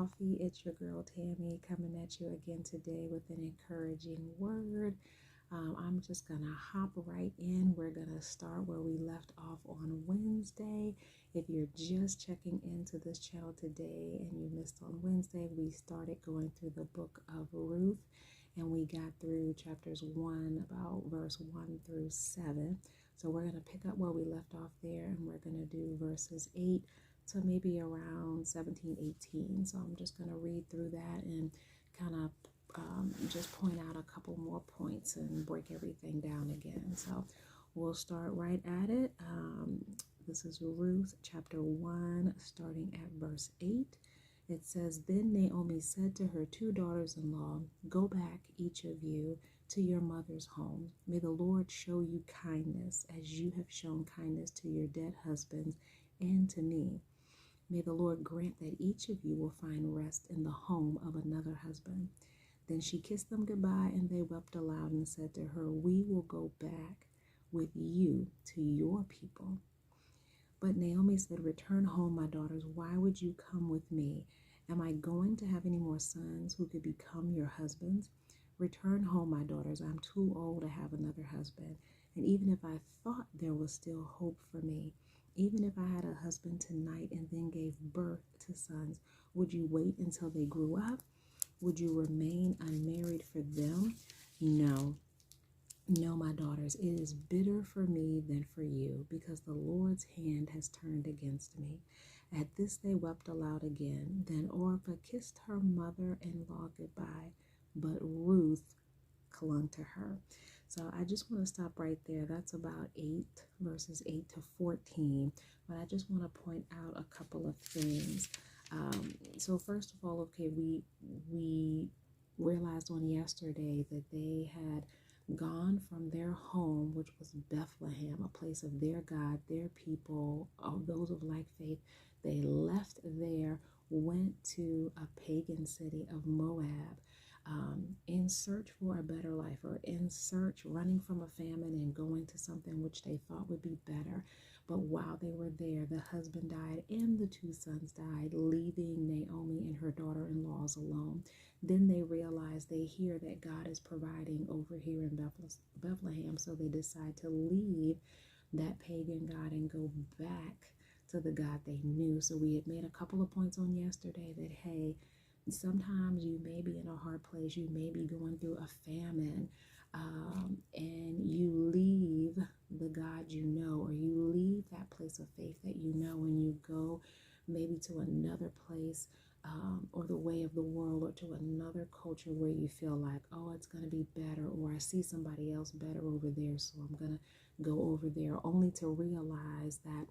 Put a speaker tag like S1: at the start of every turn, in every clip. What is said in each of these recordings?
S1: coffee. It's your girl Tammy coming at you again today with an encouraging word. I'm just going to hop right in. We're going to start where we left off on Wednesday. If you're just checking into this channel today and you missed on Wednesday, we started going through the Book of Ruth and we got through chapters 1, about verse 1 through 7. So we're going to pick up where we left off there and we're going to do verses 8 to maybe around 17, 18. So I'm just going to read through that and kind of just point out a couple more points and break everything down again. So we'll start right at it. This is Ruth chapter 1, starting at verse 8. It says, "Then Naomi said to her 2 daughters-in-law, 'Go back, each of you, to your mother's home. May the Lord show you kindness as you have shown kindness to your dead husbands and to me. May the Lord grant that each of you will find rest in the home of another husband.' Then she kissed them goodbye, and they wept aloud and said to her, 'We will go back with you to your people.' But Naomi said, 'Return home, my daughters. Why would you come with me? Am I going to have any more sons who could become your husbands? Return home, my daughters. I'm too old to have another husband. And even if I thought there was still hope for me, even if I had a husband tonight and then gave birth to sons, would you wait until they grew up? Would you remain unmarried for them? No. No, my daughters, it is better for me than for you, because the Lord's hand has turned against me.' At this they wept aloud again. Then Orpah kissed her mother-in-law goodbye, but Ruth clung to her." So I just want to stop right there. That's about verses 8 to 14. But I just want to point out a couple of things. So first of all, okay, we realized on yesterday that they had gone from their home, which was Bethlehem, a place of their God, their people, those of like faith. They left there, went to a pagan city of Moab, in search for a better life, or in search, running from a famine and going to something which they thought would be better. But while they were there, the husband died and the 2 sons died, leaving Naomi and her daughter-in-laws alone. Then they realize, they hear that God is providing over here in Bethlehem, so they decide to leave that pagan God and go back to the God they knew. So we had made a couple of points on yesterday that, hey, sometimes you may be in a hard place, you may be going through a famine, and you leave the God you know, or you leave that place of faith that you know, and you go maybe to another place, or the way of the world, or to another culture where you feel like, oh, it's going to be better, or I see somebody else better over there, so I'm going to go over there, only to realize that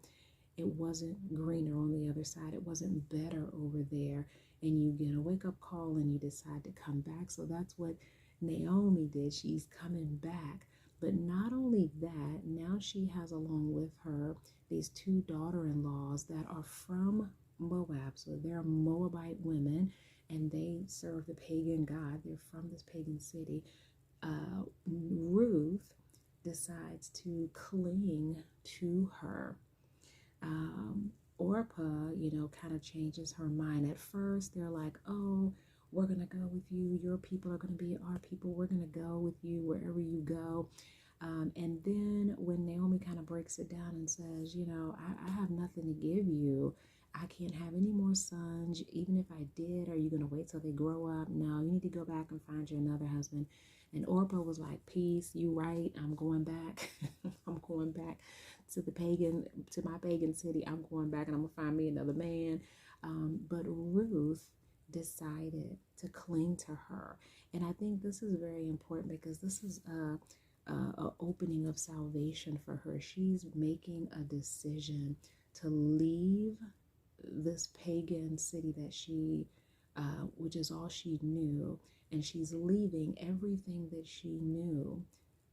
S1: it wasn't greener on the other side. It wasn't better over there. And you get a wake-up call and you decide to come back. So that's what Naomi did. She's coming back. But not only that, now she has along with her these 2 daughter-in-laws that are from Moab. So they're Moabite women, and they serve the pagan god. They're from this pagan city. Ruth decides to cling to her. Orpah, kind of changes her mind. At first, they're like, oh, we're going to go with you. Your people are going to be our people. We're going to go with you wherever you go. And then when Naomi kind of breaks it down and says, I have nothing to give you. I can't have any more sons. Even if I did, are you going to wait till they grow up? No, you need to go back and find you another husband. And Orpah was like, peace, you right. I'm going back. I'm going back to my pagan city. I'm going back and I'm going to find me another man. But Ruth decided to cling to her. And I think this is very important, because this is a opening of salvation for her. She's making a decision to leave this pagan city that she, which is all she knew, and she's leaving everything that she knew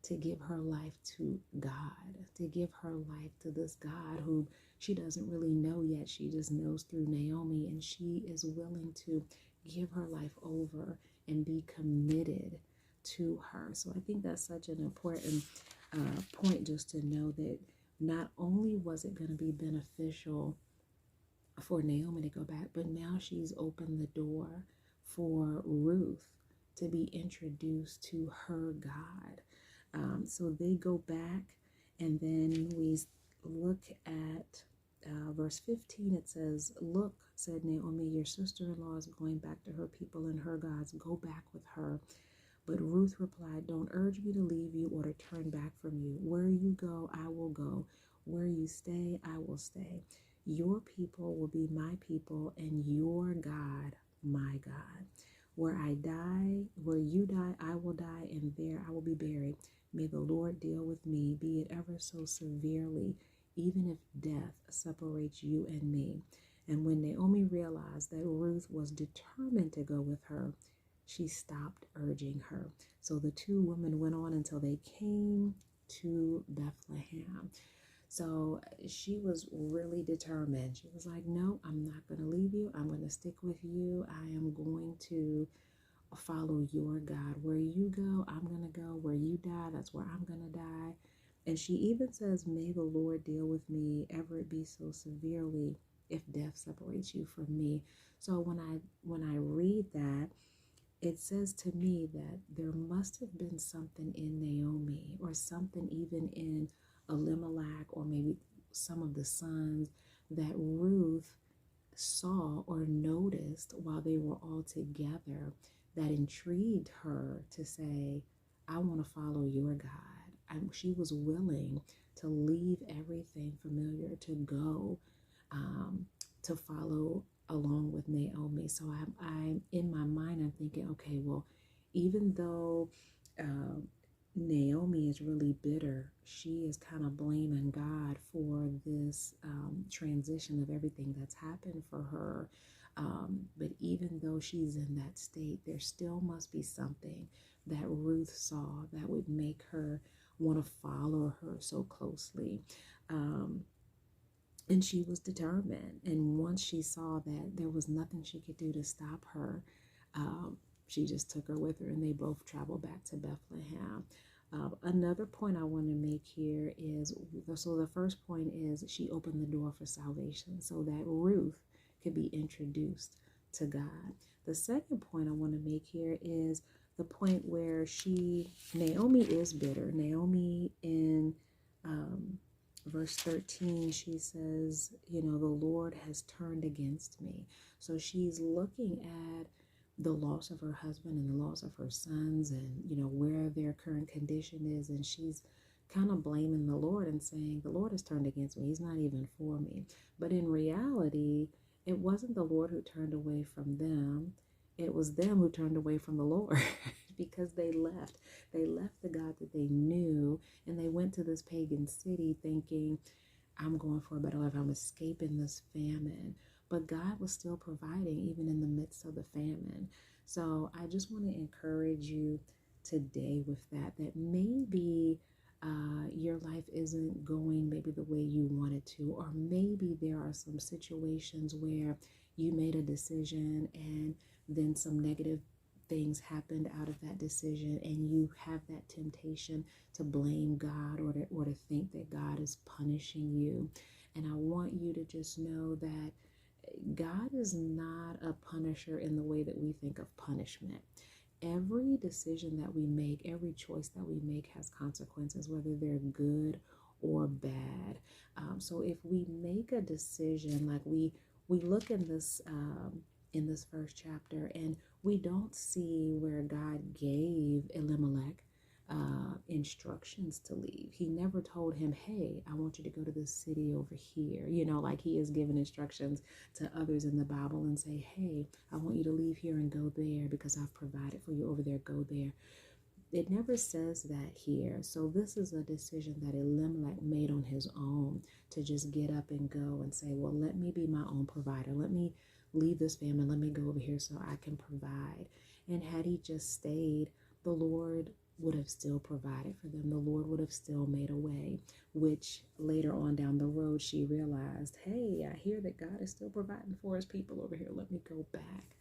S1: to give her life to God, to give her life to this God who she doesn't really know yet. She just knows through Naomi, and she is willing to give her life over and be committed to her. So I think that's such an important point, just to know that not only was it going to be beneficial for Naomi to go back, but now she's opened the door for Ruth to be introduced to her God. So they go back, and then we look at verse 15. It says, "Look," said Naomi, "your sister-in-law is going back to her people and her gods. Go back with her." But Ruth replied, "Don't urge me to leave you or to turn back from you. Where you go, I will go. Where you stay, I will stay. Your people will be my people, and your God, my God. Where I die, where you die, I will die, and there I will be buried. May the Lord deal with me, be it ever so severely, even if death separates you and me." And when Naomi realized that Ruth was determined to go with her, she stopped urging her. So the two women went on until they came to Bethlehem. So she was really determined. She was like, "No, I'm not going to leave you. I'm going to stick with you. I am going to follow your God. Where you go, I'm going to go. Where you die, that's where I'm going to die." And she even says, "May the Lord deal with me, ever it be so severely, if death separates you from me." So when I read that, it says to me that there must have been something in Naomi, or something even in Elimelech, or maybe some of the sons, that Ruth saw or noticed while they were all together, that intrigued her to say, "I want to follow your God." She was willing to leave everything familiar to go to follow along with Naomi. So I'm in my mind, I'm thinking, okay, well, even though Naomi is really bitter, she is kind of blaming God for this transition of everything that's happened for her. But even though she's in that state, there still must be something that Ruth saw that would make her want to follow her so closely. And she was determined. And once she saw that there was nothing she could do to stop her, she just took her with her, and they both traveled back to Bethlehem. Another point I want to make here is, so the first point is she opened the door for salvation so that Ruth could be introduced to God. The second point I want to make here is the point where Naomi is bitter. Naomi in verse 13, she says, the Lord has turned against me. So she's looking at the loss of her husband and the loss of her sons, and, where their current condition is. And she's kind of blaming the Lord and saying, "The Lord has turned against me. He's not even for me." But in reality, it wasn't the Lord who turned away from them. It was them who turned away from the Lord because they left. They left the God that they knew, and they went to this pagan city thinking, "I'm going for a better life. I'm escaping this famine." But God was still providing even in the midst of the famine. So I just want to encourage you today with that maybe your life isn't going maybe the way you wanted to, or maybe there are some situations where you made a decision and then some negative things happened out of that decision, and you have that temptation to blame God, or to think that God is punishing you. And I want you to just know that God is not a punisher in the way that we think of punishment. Every decision that we make, every choice that we make has consequences, whether they're good or bad. So if we make a decision, like we look in this first chapter, and we don't see where God gave Elimelech instructions to leave. He never told him, "Hey, I want you to go to this city over here," like he is given instructions to others in the Bible and say, "Hey, I want you to leave here and go there because I've provided for you over there, go there." It never says that here. So this is a decision that Elimelech made on his own, to just get up and go and say, "Well, let me be my own provider. Let me leave this family. Let me go over here so I can provide." And had he just stayed, the Lord would have still provided for them. The Lord would have still made a way, which later on down the road, she realized, "Hey, I hear that God is still providing for his people over here. Let me go back."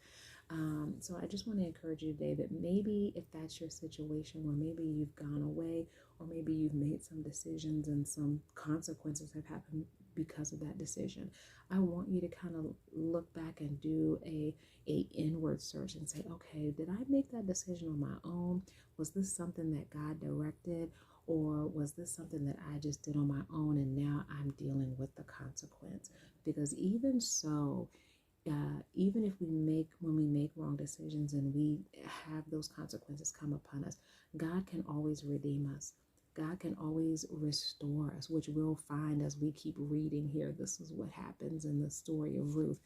S1: So I just want to encourage you today that maybe if that's your situation, where maybe you've gone away, or maybe you've made some decisions and some consequences have happened because of that decision. I want you to kind of look back and do a inward search and say, okay, did I make that decision on my own? Was this something that God directed? Or was this something that I just did on my own and now I'm dealing with the consequence? Because even so, even if when we make wrong decisions and we have those consequences come upon us, God can always redeem us. God can always restore us, which we'll find as we keep reading here. This is what happens in the story of Ruth.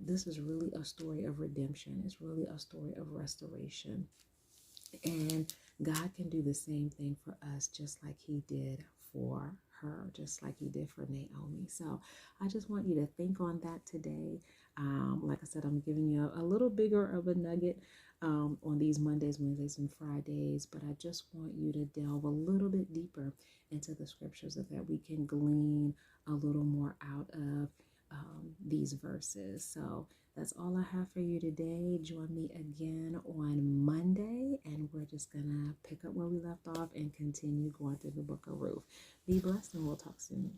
S1: This is really a story of redemption. It's really a story of restoration. And God can do the same thing for us, just like he did for her, just like he did for Naomi. So I just want you to think on that today. Like I said, I'm giving you a little bigger of a nugget on these Mondays, Wednesdays, and Fridays, but I just want you to delve a little bit deeper into the scriptures so that we can glean a little more out of these verses. So that's all I have for you today. Join me again on Monday, and we're just going to pick up where we left off and continue going through the book of Ruth. Be blessed, and we'll talk soon.